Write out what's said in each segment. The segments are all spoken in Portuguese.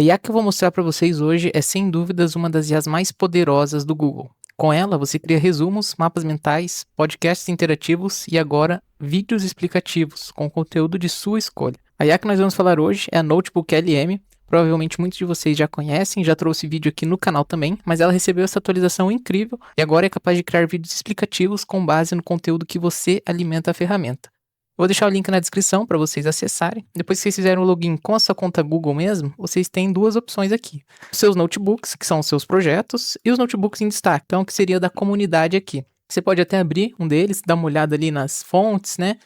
IA que eu vou mostrar para vocês hoje é sem dúvidas uma das IAs mais poderosas do Google. Com ela, você cria resumos, mapas mentais, podcasts interativos e agora vídeos explicativos com conteúdo de sua escolha. A IA que nós vamos falar hoje é a Notebook LM. Provavelmente muitos de vocês já conhecem, já trouxe vídeo aqui no canal também, mas ela recebeu essa atualização incrível e agora é capaz de criar vídeos explicativos com base no conteúdo que você alimenta a ferramenta. Vou deixar o link na descrição para vocês acessarem. Depois que vocês fizerem o login com a sua conta Google mesmo, vocês têm duas opções aqui. Os seus notebooks, que são os seus projetos, e os notebooks em destaque, então que seria da comunidade aqui. Você pode até abrir um deles, dar uma olhada ali nas fontes, né?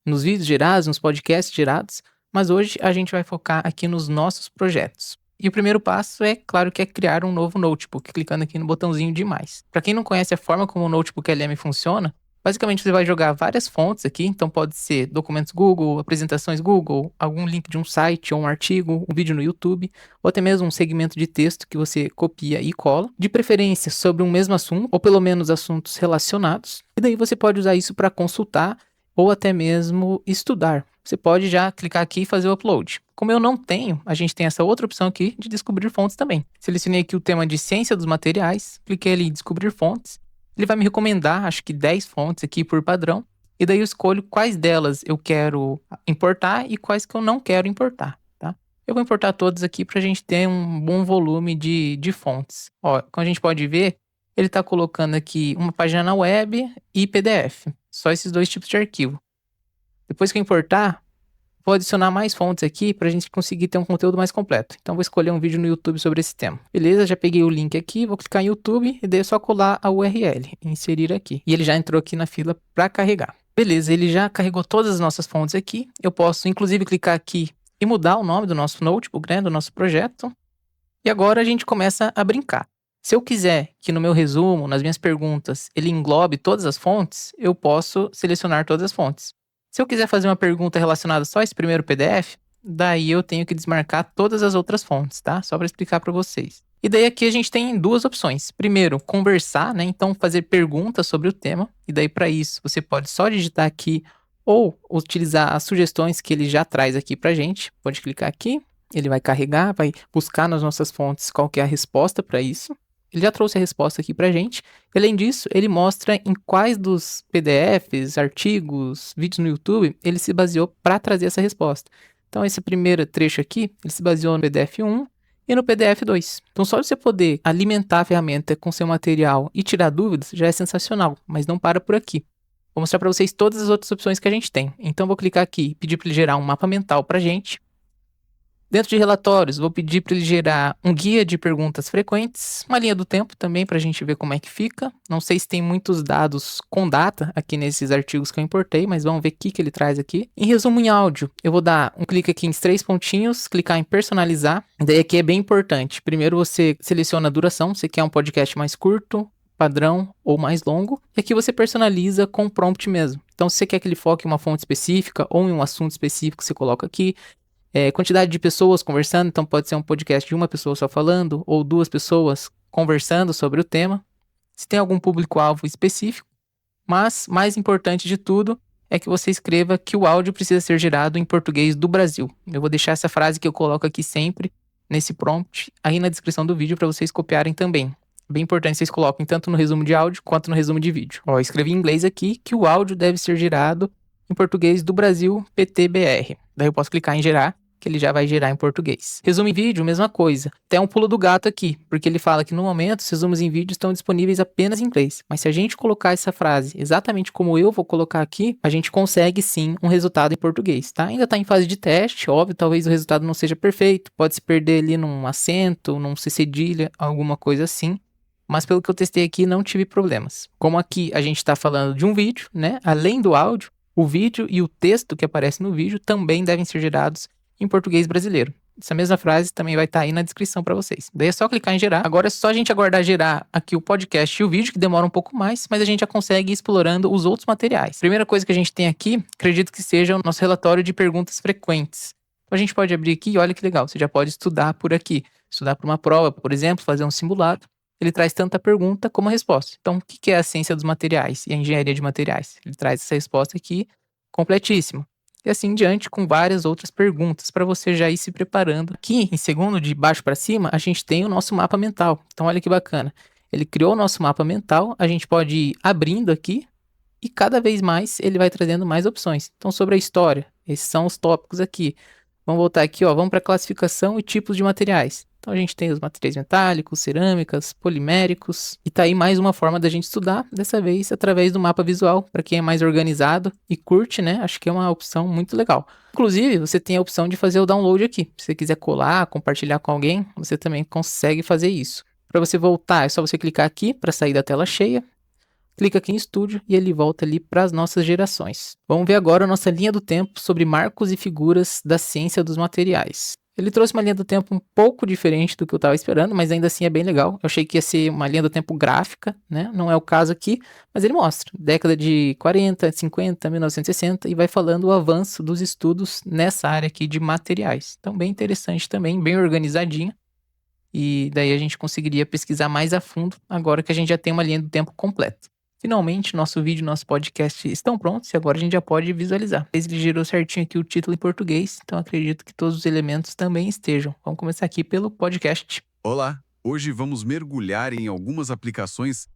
Nos vídeos gerados, nos podcasts gerados, mas hoje a gente vai focar aqui nos nossos projetos. E o primeiro passo é, claro, que é criar um novo notebook, clicando aqui no botãozinho de mais. Para quem não conhece a forma como o Notebook LM funciona, basicamente, você vai jogar várias fontes aqui, então pode ser documentos Google, apresentações Google, algum link de um site ou um artigo, um vídeo no YouTube, ou até mesmo um segmento de texto que você copia e cola, de preferência sobre um mesmo assunto, ou pelo menos assuntos relacionados, e daí você pode usar isso para consultar ou até mesmo estudar. Você pode já clicar aqui e fazer o upload. Como eu não tenho, a gente tem essa outra opção aqui de descobrir fontes também. Selecionei aqui o tema de ciência dos materiais, cliquei ali em descobrir fontes. Ele vai me recomendar, acho que 10 fontes aqui por padrão, e daí eu escolho quais delas eu quero importar e quais que eu não quero importar, tá? Eu vou importar todas aqui para a gente ter um bom volume de fontes. Ó, como a gente pode ver, ele está colocando aqui uma página na web e PDF, só esses dois tipos de arquivo. Depois que eu importar, vou adicionar mais fontes aqui para a gente conseguir ter um conteúdo mais completo. Então, vou escolher um vídeo no YouTube sobre esse tema. Beleza, já peguei o link aqui, vou clicar em YouTube e daí é só colar a URL e inserir aqui. E ele já entrou aqui na fila para carregar. Beleza, ele já carregou todas as nossas fontes aqui. Eu posso, inclusive, clicar aqui e mudar o nome do nosso notebook, né, do nosso projeto. E agora a gente começa a brincar. Se eu quiser que no meu resumo, nas minhas perguntas, ele englobe todas as fontes, eu posso selecionar todas as fontes. Se eu quiser fazer uma pergunta relacionada só a esse primeiro PDF, daí eu tenho que desmarcar todas as outras fontes, tá? Só para explicar para vocês. E daí aqui a gente tem duas opções. Primeiro, conversar, né? Então fazer perguntas sobre o tema. E daí para isso você pode só digitar aqui ou utilizar as sugestões que ele já traz aqui pra gente. Pode clicar aqui, ele vai carregar, vai buscar nas nossas fontes qual que é a resposta para isso. Ele já trouxe a resposta aqui pra gente. Além disso, ele mostra em quais dos PDFs, artigos, vídeos no YouTube, ele se baseou para trazer essa resposta. Então, esse primeiro trecho aqui, ele se baseou no PDF 1 e no PDF 2. Então, só de você poder alimentar a ferramenta com seu material e tirar dúvidas, já é sensacional, mas não para por aqui. Vou mostrar para vocês todas as outras opções que a gente tem. Então, vou clicar aqui e pedir para ele gerar um mapa mental para a gente. Dentro de relatórios, vou pedir para ele gerar um guia de perguntas frequentes, uma linha do tempo também para a gente ver como é que fica. Não sei se tem muitos dados com data aqui nesses artigos que eu importei, mas vamos ver o que ele traz aqui. Em resumo em áudio, eu vou dar um clique aqui em 3 pontinhos, clicar em personalizar. Daí aqui é bem importante. Primeiro você seleciona a duração, você quer um podcast mais curto, padrão ou mais longo. E aqui você personaliza com prompt mesmo. Então se você quer que ele foque em uma fonte específica ou em um assunto específico, você coloca aqui. Quantidade de pessoas conversando, então pode ser um podcast de uma pessoa só falando, ou 2 pessoas conversando sobre o tema. Se tem algum público-alvo específico, mas mais importante de tudo é que você escreva que o áudio precisa ser gerado em português do Brasil. Eu vou deixar essa frase que eu coloco aqui sempre, nesse prompt, aí na descrição do vídeo para vocês copiarem também. Bem importante que vocês coloquem tanto no resumo de áudio quanto no resumo de vídeo. Ó, eu escrevi em inglês aqui que o áudio deve ser gerado em português do Brasil, PTBR. Daí eu posso clicar em gerar, que ele já vai gerar em português. Resumo em vídeo, mesma coisa. Tem um pulo do gato aqui, porque ele fala que no momento os resumos em vídeo estão disponíveis apenas em inglês. Mas se a gente colocar essa frase exatamente como eu vou colocar aqui, a gente consegue sim um resultado em português, tá? Ainda está em fase de teste, óbvio, talvez o resultado não seja perfeito, pode se perder ali num acento, num C cedilha, alguma coisa assim. Mas pelo que eu testei aqui, não tive problemas. Como aqui a gente está falando de um vídeo, né? Além do áudio, o vídeo e o texto que aparece no vídeo também devem ser gerados em português brasileiro. Essa mesma frase também vai estar aí na descrição para vocês. Daí é só clicar em gerar. Agora é só a gente aguardar gerar aqui o podcast e o vídeo, que demora um pouco mais, mas a gente já consegue ir explorando os outros materiais. Primeira coisa que a gente tem aqui, acredito que seja o nosso relatório de perguntas frequentes. Então a gente pode abrir aqui e olha que legal, você já pode estudar por aqui. Estudar para uma prova, por exemplo, fazer um simulado. Ele traz tanto a pergunta como a resposta. Então, o que é a ciência dos materiais e a engenharia de materiais? Ele traz essa resposta aqui completíssima. e assim em diante, com várias outras perguntas para você já ir se preparando. Aqui em segundo, de baixo para cima, a gente tem o nosso mapa mental. Então olha que bacana. Ele criou o nosso mapa mental, a gente pode ir abrindo aqui e cada vez mais ele vai trazendo mais opções. Então sobre a história, esses são os tópicos aqui. Vamos voltar aqui, ó, vamos para classificação e tipos de materiais. Então a gente tem os materiais metálicos, cerâmicas, poliméricos, e tá aí mais uma forma da gente estudar, dessa vez através do mapa visual, para quem é mais organizado e curte, né? Acho que é uma opção muito legal. Inclusive, você tem a opção de fazer o download aqui. Se você quiser colar, compartilhar com alguém, você também consegue fazer isso. Para você voltar, é só você clicar aqui para sair da tela cheia. Clica aqui em estúdio e ele volta ali para as nossas gerações. Vamos ver agora a nossa linha do tempo sobre marcos e figuras da ciência dos materiais. Ele trouxe uma linha do tempo um pouco diferente do que eu estava esperando, mas ainda assim é bem legal. Eu achei que ia ser uma linha do tempo gráfica, né? Não é o caso aqui, mas ele mostra década de 40, 50, 1960 e vai falando o avanço dos estudos nessa área aqui de materiais. Então bem interessante também, bem organizadinho. E daí a gente conseguiria pesquisar mais a fundo agora que a gente já tem uma linha do tempo completa. Finalmente, nosso vídeo e nosso podcast estão prontos e agora a gente já pode visualizar. Ele gerou certinho aqui o título em português, então acredito que todos os elementos também estejam. Vamos começar aqui pelo podcast. Olá, hoje vamos mergulhar em algumas aplicações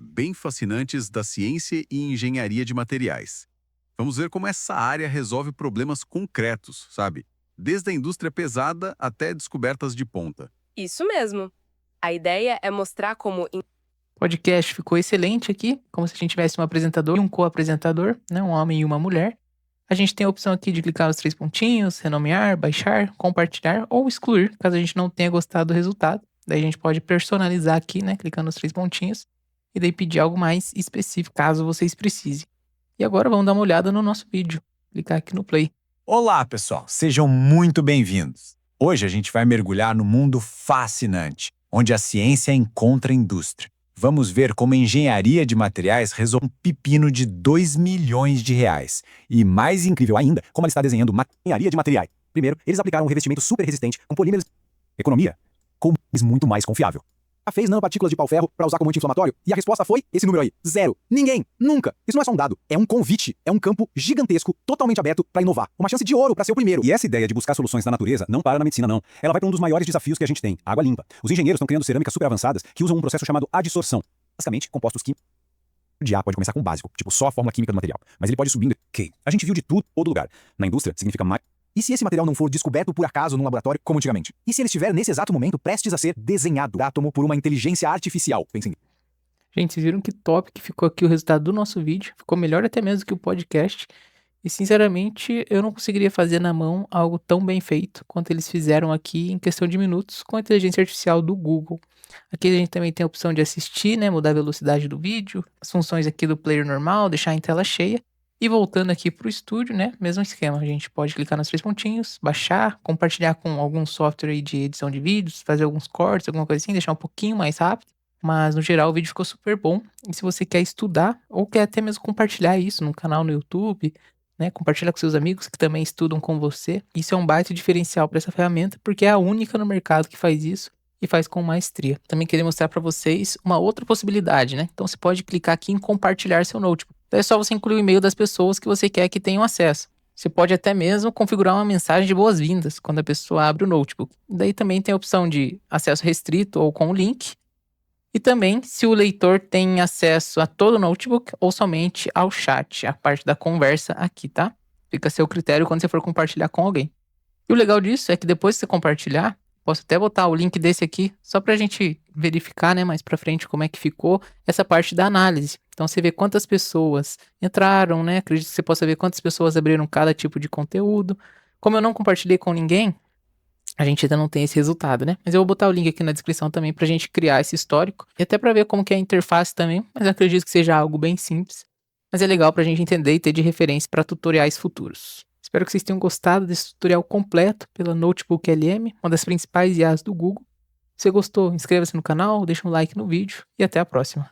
bem fascinantes da ciência e engenharia de materiais. Vamos ver como essa área resolve problemas concretos, sabe? Desde a indústria pesada até descobertas de ponta. Isso mesmo. A ideia é mostrar como O podcast ficou excelente aqui, como se a gente tivesse um apresentador e um co-apresentador, né? Um homem e uma mulher. A gente tem a opção aqui de clicar nos 3 pontinhos, renomear, baixar, compartilhar ou excluir, caso a gente não tenha gostado do resultado. Daí a gente pode personalizar aqui, né? Clicando nos 3 pontinhos e daí pedir algo mais específico, caso vocês precisem. E agora vamos dar uma olhada no nosso vídeo. Clicar aqui no play. Olá, pessoal! Sejam muito bem-vindos! Hoje a gente vai mergulhar no mundo fascinante, onde a ciência encontra a indústria. Vamos ver como a engenharia de materiais resolve um pepino de 2 milhões de reais. E mais incrível ainda, como ela está desenhando uma engenharia de materiais. Primeiro, eles aplicaram um revestimento super resistente com polímeros. Economia, com muito mais confiável. Fez nanopartículas de pau-ferro para usar como anti-inflamatório? E a resposta foi esse número aí, 0. Ninguém, nunca. Isso não é só um dado, é um convite, é um campo gigantesco, totalmente aberto para inovar. Uma chance de ouro para ser o primeiro. E essa ideia de buscar soluções na natureza não para na medicina, não. Ela vai para um dos maiores desafios que a gente tem, água limpa. Os engenheiros estão criando cerâmicas super avançadas que usam um processo chamado adsorção. Basicamente, compostos químicos. De A pode começar com o básico, tipo só a fórmula química do material. Mas ele pode ir subindo. Ok. A gente viu de tudo, todo lugar. Na indústria, significa mais. E se esse material não for descoberto por acaso num laboratório, como antigamente? E se ele estiver nesse exato momento prestes a ser desenhado, átomo, por uma inteligência artificial? Pensem. Gente, vocês viram que top que ficou aqui o resultado do nosso vídeo. Ficou melhor até mesmo que o podcast. E sinceramente, eu não conseguiria fazer na mão algo tão bem feito quanto eles fizeram aqui em questão de minutos com a inteligência artificial do Google. Aqui a gente também tem a opção de assistir, né, mudar a velocidade do vídeo, as funções aqui do player normal, deixar em tela cheia. E voltando aqui para o estúdio, né, mesmo esquema, a gente pode clicar nos 3 pontinhos, baixar, compartilhar com algum software aí de edição de vídeos, fazer alguns cortes, alguma coisa assim, deixar um pouquinho mais rápido. Mas no geral o vídeo ficou super bom. E se você quer estudar ou quer até mesmo compartilhar isso num canal no YouTube, né, compartilhar com seus amigos que também estudam com você, isso é um baita diferencial para essa ferramenta, porque é a única no mercado que faz isso e faz com maestria. Também queria mostrar para vocês uma outra possibilidade, né? Então você pode clicar aqui em compartilhar seu notebook. Então é só você incluir o e-mail das pessoas que você quer que tenham acesso. Você pode até mesmo configurar uma mensagem de boas-vindas quando a pessoa abre o notebook. Daí também tem a opção de acesso restrito ou com link. E também se o leitor tem acesso a todo o notebook ou somente ao chat, a parte da conversa aqui, tá? Fica a seu critério quando você for compartilhar com alguém. E o legal disso é que depois que você compartilhar, posso até botar o link desse aqui, só pra gente verificar, né, mais pra frente como é que ficou essa parte da análise. Então você vê quantas pessoas entraram, né? Acredito que você possa ver quantas pessoas abriram cada tipo de conteúdo. Como eu não compartilhei com ninguém, a gente ainda não tem esse resultado, né? Mas eu vou botar o link aqui na descrição também pra gente criar esse histórico. E até pra ver como que é a interface também, mas acredito que seja algo bem simples. Mas é legal pra gente entender e ter de referência para tutoriais futuros. Espero que vocês tenham gostado desse tutorial completo pela Notebook LM, uma das principais IAs do Google. Se você gostou, inscreva-se no canal, deixa um like no vídeo e até a próxima.